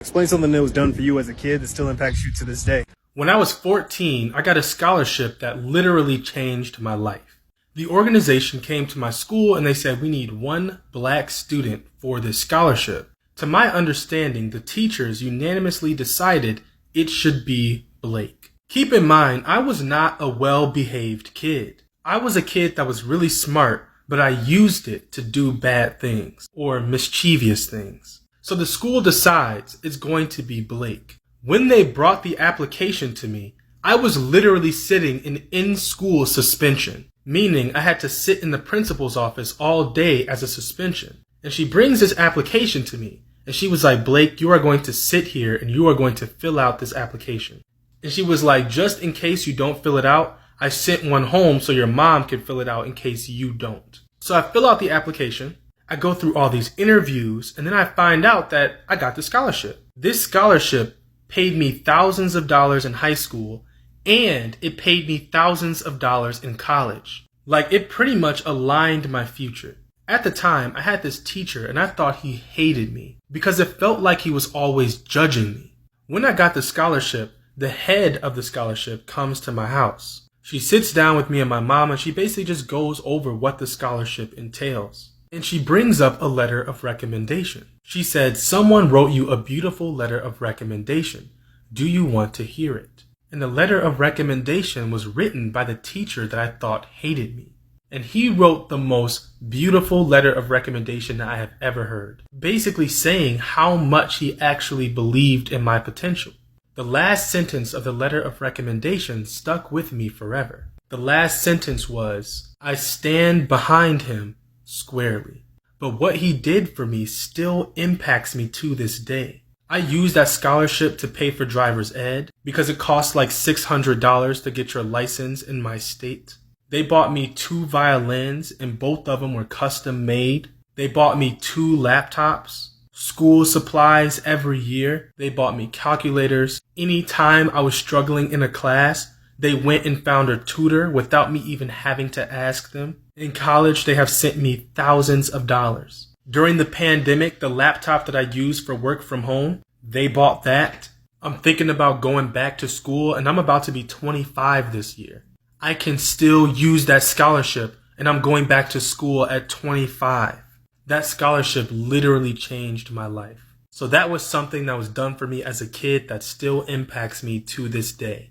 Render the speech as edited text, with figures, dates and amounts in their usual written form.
Explain something that was done for you as a kid that still impacts you to this day. When I was 14, I got a scholarship that literally changed my life. The organization came to my school and they said, we need one black student for this scholarship. To my understanding, the teachers unanimously decided it should be Blake. Keep in mind, I was not a well-behaved kid. I was a kid that was really smart, but I used it to do bad things or mischievous things. So the school decides it's going to be Blake. When they brought the application to me, I was literally sitting in school suspension, meaning I had to sit in the principal's office all day as a suspension. And she brings this application to me, and she was like, Blake, you are going to sit here and you are going to fill out this application. And she was like, just in case you don't fill it out, I sent one home so your mom can fill it out in case you don't. So I fill out the application. I go through all these interviews, and then I find out that I got the scholarship. This scholarship paid me thousands of dollars in high school, and it paid me thousands of dollars in college. Like, it pretty much aligned my future. At the time, I had this teacher, and I thought he hated me because it felt like he was always judging me. When I got the scholarship, the head of the scholarship comes to my house. She sits down with me and my mom, and she basically just goes over what the scholarship entails. And she brings up a letter of recommendation. She said, someone wrote you a beautiful letter of recommendation. Do you want to hear it? And the letter of recommendation was written by the teacher that I thought hated me. And he wrote the most beautiful letter of recommendation that I have ever heard, basically saying how much he actually believed in my potential. The last sentence of the letter of recommendation stuck with me forever. The last sentence was, I stand behind him squarely. But what he did for me still impacts me to this day. I used that scholarship to pay for driver's ed because it costs like $600 to get your license in my state. They bought me 2 violins and both of them were custom made. They bought me 2 laptops, school supplies every year. They bought me calculators. Anytime I was struggling in a class, they went and found a tutor without me even having to ask them. In college, they have sent me thousands of dollars. During the pandemic, the laptop that I use for work from home, they bought that. I'm thinking about going back to school, and I'm about to be 25 this year. I can still use that scholarship, and I'm going back to school at 25. That scholarship literally changed my life. So that was something that was done for me as a kid that still impacts me to this day.